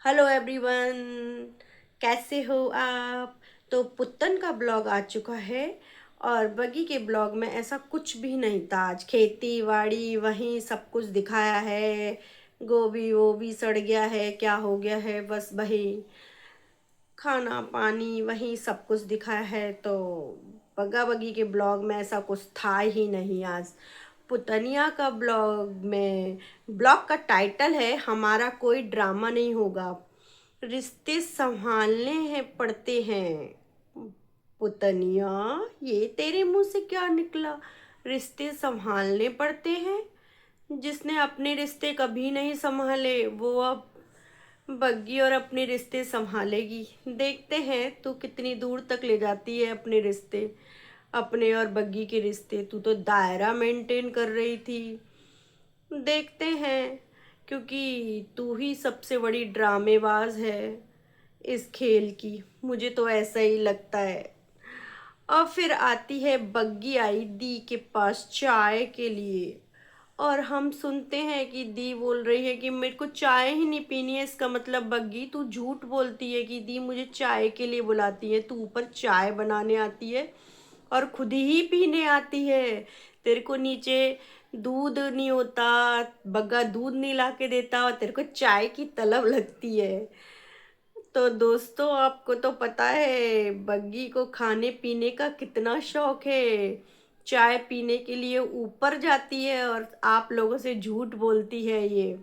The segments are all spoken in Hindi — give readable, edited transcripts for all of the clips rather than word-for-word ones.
हेलो एवरीवन, कैसे हो आप। तो पुत्तन का ब्लॉग आ चुका है और बगी के ब्लॉग में ऐसा कुछ भी नहीं था। आज खेती बाड़ी वहीं सब कुछ दिखाया है। गोभी वो भी सड़ गया है, क्या हो गया है, बस वही खाना पानी वहीं सब कुछ दिखाया है। तो बगा बगी के ब्लॉग में ऐसा कुछ था ही नहीं आज। पुतनिया का ब्लॉग का टाइटल है हमारा कोई ड्रामा नहीं होगा, रिश्ते संभालने हैं पड़ते हैं। पुतनिया, ये तेरे मुंह से क्या निकला? रिश्ते संभालने पड़ते हैं? जिसने अपने रिश्ते कभी नहीं संभाले वो अब बग्गी और अपने रिश्ते संभालेगी। देखते हैं तू कितनी दूर तक ले जाती है अपने रिश्ते, अपने और बग्गी के रिश्ते। तू तो दायरा मेंटेन कर रही थी। देखते हैं, क्योंकि तू ही सबसे बड़ी ड्रामेबाज है इस खेल की, मुझे तो ऐसा ही लगता है। और फिर आती है बग्गी, आई दी के पास चाय के लिए, और हम सुनते हैं कि दी बोल रही है कि मेरे को चाय ही नहीं पीनी है। इसका मतलब बग्गी तू झूठ बोलती है कि दी मुझे चाय के लिए बुलाती है। तू ऊपर चाय बनाने आती है और खुद ही पीने आती है। तेरे को नीचे दूध नहीं होता, बग्गा दूध नहीं ला के देता और तेरे को चाय की तलब लगती है। तो दोस्तों, आपको तो पता है बग्गी को खाने पीने का कितना शौक है। चाय पीने के लिए ऊपर जाती है और आप लोगों से झूठ बोलती है ये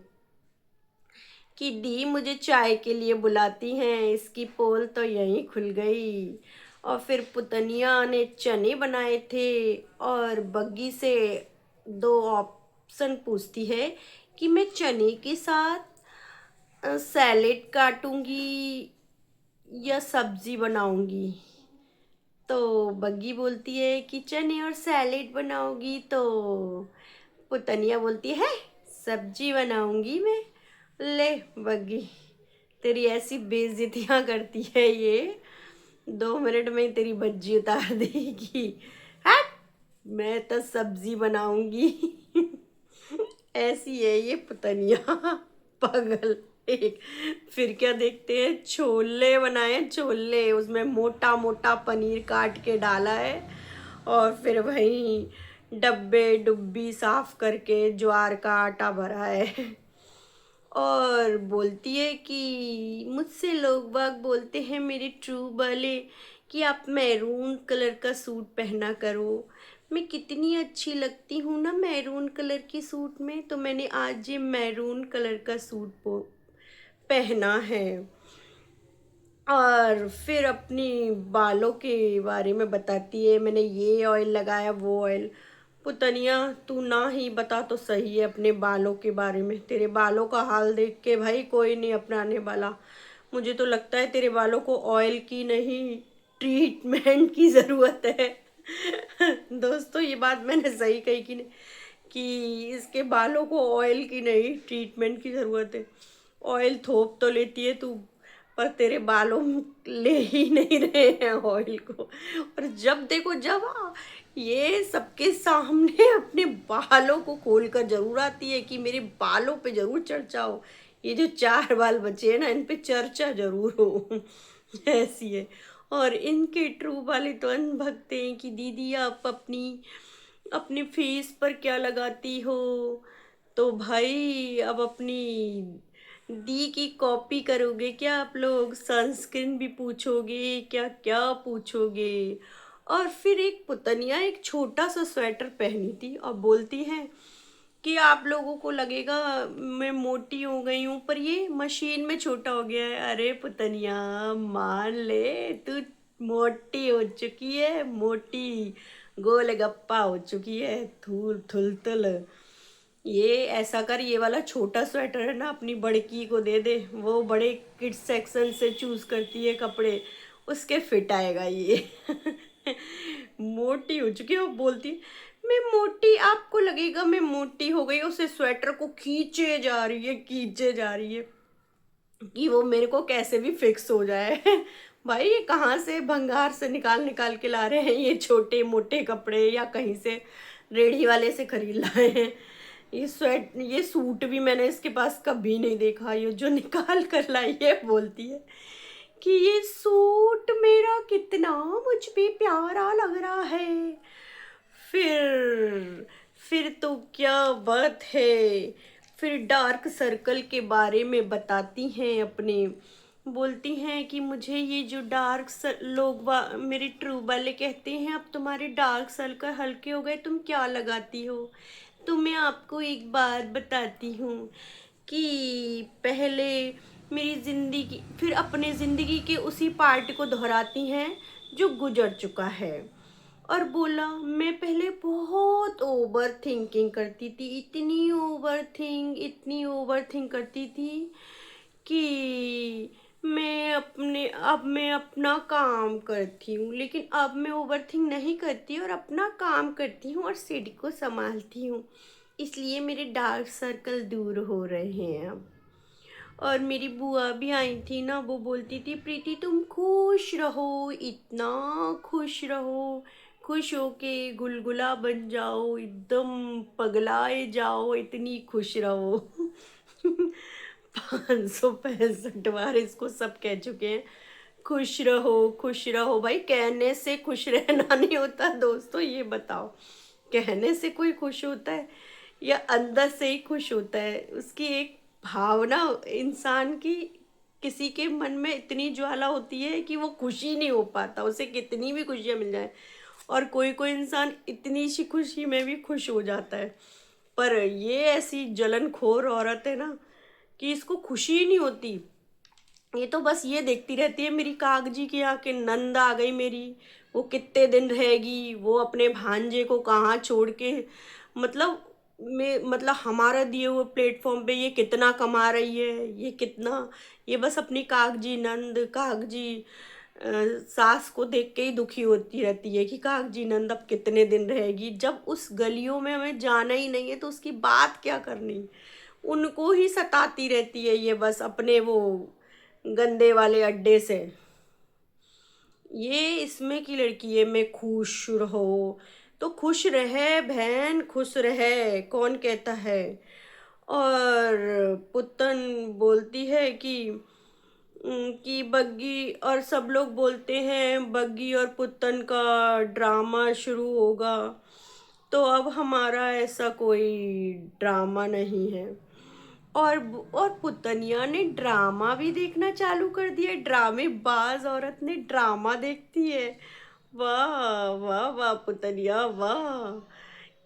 कि दी मुझे चाय के लिए बुलाती हैं। इसकी पोल तो यहीं खुल गई। और फिर पुतनिया ने चने बनाए थे और बग्गी से दो ऑप्शन पूछती है कि मैं चने के साथ सैलेड काटूंगी या सब्जी बनाऊंगी। तो बग्गी बोलती है कि चने और सैलेड बनाओगी, तो पुतनिया बोलती है सब्जी बनाऊंगी मैं। ले बग्गी, तेरी ऐसी बेइज्जतियां करती है ये, 2 मिनट में ही तेरी बज्जी उतार देगी। हट, मैं तो सब्जी बनाऊंगी। ऐसी है ये पुतनिया, पागल एक। फिर क्या देखते हैं, छोले बनाए, छोले उसमें मोटा मोटा पनीर काट के डाला है और फिर वहीं डब्बे डुब्बी साफ करके ज्वार का आटा भरा है। और बोलती है कि मुझसे लोग बाग बोलते हैं मेरे ट्रू वाले कि आप मैरून कलर का सूट पहना करो। मैं कितनी अच्छी लगती हूँ ना मैरून कलर की सूट में, तो मैंने आज ये मैरून कलर का सूट पहना है। और फिर अपनी बालों के बारे में बताती है, मैंने ये ऑयल लगाया वो ऑयल। पुतनिया, तू ना ही बता तो सही है अपने बालों के बारे में। तेरे बालों का हाल देख के भाई कोई नहीं अपनाने वाला। मुझे तो लगता है तेरे बालों को ऑयल की नहीं, ट्रीटमेंट की ज़रूरत है। दोस्तों, ये बात मैंने सही कही कि नहीं, कि इसके बालों को ऑयल की नहीं ट्रीटमेंट की ज़रूरत है। ऑयल थोप तो लेती है तू, पर तेरे बालों में ले ही नहीं रहे हैं ऑयल को। और जब देखो, ये सबके सामने अपने बालों को खोल कर जरूर आती है कि मेरे बालों पे जरूर चर्चा हो। ये जो 4 बाल बचे हैं ना, इन पे चर्चा जरूर हो। ऐसी है। और इनके ट्रू वाले तो अनभगते हैं कि दीदी आप अपनी अपने फेस पर क्या लगाती हो। तो भाई अब अपनी दी की कॉपी करोगे क्या आप लोग? सनस्क्रीन भी पूछोगे, क्या क्या पूछोगे। और फिर एक पुतनिया एक छोटा सा स्वेटर पहनी थी और बोलती है कि आप लोगों को लगेगा मैं मोटी हो गई हूँ, पर ये मशीन में छोटा हो गया है। अरे पुतनिया, मान ले तू मोटी हो चुकी है, मोटी गोलगप्पा हो चुकी है, थूल थुलथुल। ये ऐसा कर, ये वाला छोटा स्वेटर है ना अपनी बड़की को दे दे, वो बड़े किड्स सेक्शन से चूज करती है कपड़े, उसके फिट आएगा ये। मोटी हो चुकी है, वो बोलती है मैं मोटी, आपको लगेगा मैं मोटी हो गई। उसे स्वेटर को खींचे जा रही है, खींचे जा रही है कि वो मेरे को कैसे भी फिक्स हो जाए। भाई ये कहाँ से भंगार से निकाल निकाल के ला रहे हैं ये छोटे मोटे कपड़े, या कहीं से रेडी वाले से खरीद लाए हैं? ये सूट भी मैंने इसके पास कभी नहीं देखा। ये जो निकाल कर लाई है बोलती है कि ये सूट मेरा कितना मुझ पे प्यारा लग रहा है। फिर तो क्या बात है। फिर डार्क सर्कल के बारे में बताती हैं अपने। बोलती हैं कि मुझे ये जो मेरे ट्रू वाले कहते हैं अब तुम्हारे डार्क सर्कल हल्के हो गए, तुम क्या लगाती हो। तो मैं आपको एक बात बताती हूँ कि पहले मेरी ज़िंदगी, फिर अपने ज़िंदगी के उसी पार्ट को दोहराती हैं जो गुजर चुका है। और बोला मैं पहले बहुत ओवर थिंकिंग करती थी, इतनी ओवर थिंक करती थी कि मैं अपना काम करती हूँ, लेकिन अब मैं ओवर थिंक नहीं करती और अपना काम करती हूँ और सिड को संभालती हूँ। इसलिए मेरे डार्क सर्कल दूर हो रहे हैं अब। और मेरी बुआ भी आई थी ना, वो बोलती थी प्रीति तुम खुश रहो, इतना खुश रहो, खुश हो के गुलगुला बन जाओ, एकदम पगलाए जाओ, इतनी खुश रहो। 565 बार इसको सब कह चुके हैं खुश रहो। भाई कहने से खुश रहना नहीं होता दोस्तों, ये बताओ कहने से कोई खुश होता है या अंदर से ही खुश होता है। उसकी एक भावना इंसान की, किसी के मन में इतनी ज्वाला होती है कि वो खुशी नहीं हो पाता, उसे कितनी भी खुशियाँ मिल जाए। और कोई कोई इंसान इतनी सी खुशी में भी खुश हो जाता है। पर ये ऐसी जलनखोर औरत है ना कि इसको खुशी ही नहीं होती। ये तो बस ये देखती रहती है मेरी कागजी की यहाँ के नंद आ गई मेरी, वो कितने दिन रहेगी, वो अपने भांजे को कहाँ छोड़ के, मतलब हमारा दिए हुए प्लेटफॉर्म पे ये कितना कमा रही है, ये कितना, ये बस अपनी कागजी नंद, कागजी सास को देख के ही दुखी होती रहती है कि कागजी नंद अब कितने दिन रहेगी। जब उस गलियों में हमें जाना ही नहीं है तो उसकी बात क्या करनी। उनको ही सताती रहती है ये बस अपने वो गंदे वाले अड्डे से। ये इसमें की लड़की है, मैं खुश रहो तो खुश रहे बहन, खुश रहे, कौन कहता है। और पुतन बोलती है कि बग्गी, और सब लोग बोलते हैं बग्गी और पुतन का ड्रामा शुरू होगा। तो अब हमारा ऐसा कोई ड्रामा नहीं है। और पुतनिया ने ड्रामा भी देखना चालू कर दिया। ड्रामेबाज औरत ने ड्रामा देखती है। वाह वाह वाह पुतनिया वाह,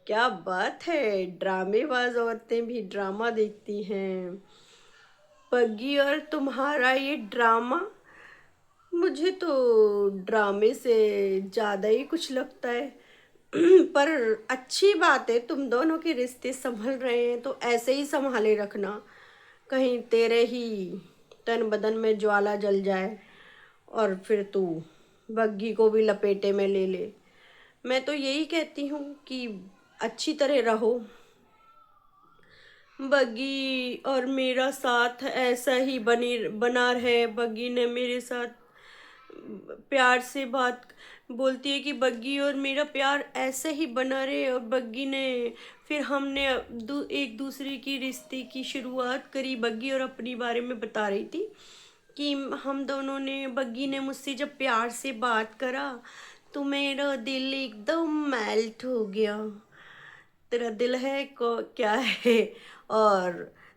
क्या बात है, ड्रामेबाज औरतें भी ड्रामा देखती हैं। पग्गी और तुम्हारा ये ड्रामा मुझे तो ड्रामे से ज़्यादा ही कुछ लगता है। पर अच्छी बात है तुम दोनों के रिश्ते संभल रहे हैं तो ऐसे ही संभाले रखना, कहीं तेरे ही तन बदन में ज्वाला जल जाए और फिर तू बग्गी को भी लपेटे में ले ले। मैं तो यही कहती हूँ कि अच्छी तरह रहो, बग्गी और मेरा साथ ऐसा ही बना रहे। बग्गी ने मेरे साथ प्यार से बात बोलती है कि बग्गी और मेरा प्यार ऐसे ही बना रहे। और बग्गी ने फिर हमने एक दूसरे की रिश्ते की शुरुआत करी। बग्गी और अपनी बारे में बता रही थी कि हम दोनों ने, बग्गी ने मुझसे जब प्यार से बात करा तो मेरा दिल एकदम मेल्ट हो गया। तेरा दिल है को क्या है। और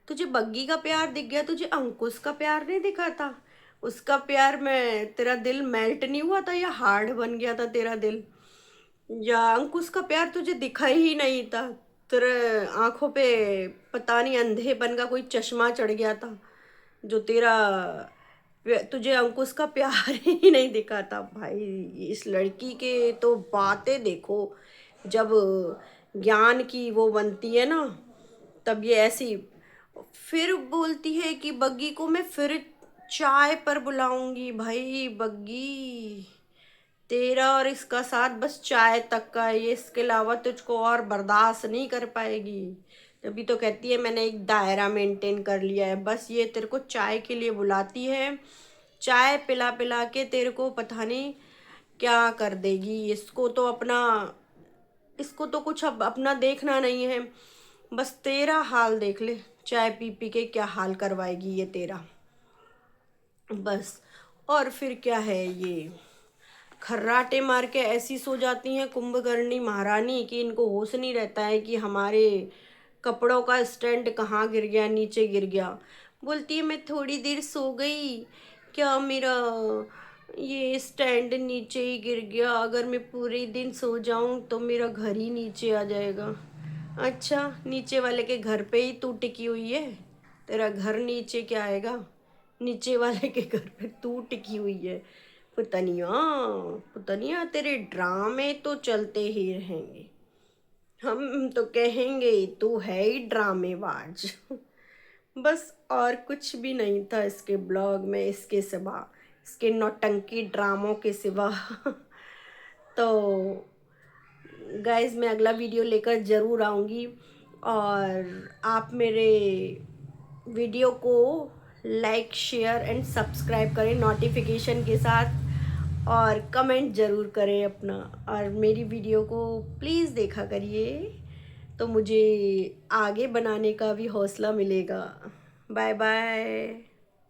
तुझे बग्गी का प्यार दिख गया, तुझे अंकुश का प्यार नहीं दिखा था। उसका प्यार में तेरा दिल मेल्ट नहीं हुआ था या हार्ड बन गया था तेरा दिल, या अंकुश का प्यार तुझे दिखा ही नहीं था, तेरे आंखों पे पता नहीं अंधेपन का कोई चश्मा चढ़ गया था जो तुझे अंकुश का प्यार ही नहीं दिखा था। भाई इस लड़की के तो बातें देखो, जब ज्ञान की वो बनती है ना तब ये ऐसी। फिर बोलती है कि बग्गी को मैं फिर चाय पर बुलाऊंगी। भाई बग्गी तेरा और इसका साथ बस चाय तक का है, ये इसके अलावा तुझको और बर्दाश्त नहीं कर पाएगी। तभी तो कहती है मैंने एक दायरा मेंटेन कर लिया है, बस ये तेरे को चाय के लिए बुलाती है, चाय पिला पिला के तेरे को पता नहीं क्या कर देगी। इसको तो कुछ अब अपना देखना नहीं है। बस तेरा हाल देख ले, चाय पी पी के क्या हाल करवाएगी ये तेरा। बस। और फिर क्या है, ये खर्राटे मार के ऐसी सो जाती हैं कुंभकर्णी महारानी कि इनको होश नहीं रहता है कि हमारे कपड़ों का स्टैंड कहाँ गिर गया, नीचे गिर गया। बोलती है मैं थोड़ी देर सो गई, क्या मेरा ये स्टैंड नीचे ही गिर गया, अगर मैं पूरे दिन सो जाऊं तो मेरा घर ही नीचे आ जाएगा। अच्छा, नीचे वाले के घर पे ही तू टिकी हुई है, तेरा घर नीचे क्या आएगा, नीचे वाले के घर पे तू टिकी हुई है। पुतनिया, पुतनिया तेरे ड्रामे तो चलते ही रहेंगे, हम तो कहेंगे तू है ही ड्रामेबाज। बस, और कुछ भी नहीं था इसके ब्लॉग में, इसके सिवा, इसके नौटंकी ड्रामों के सिवा। तो गाइज मैं अगला वीडियो लेकर ज़रूर आऊँगी, और आप मेरे वीडियो को लाइक शेयर एंड सब्सक्राइब करें नोटिफिकेशन के साथ, और कमेंट ज़रूर करें अपना, और मेरी वीडियो को प्लीज़ देखा करिए, तो मुझे आगे बनाने का भी हौसला मिलेगा। Bye bye.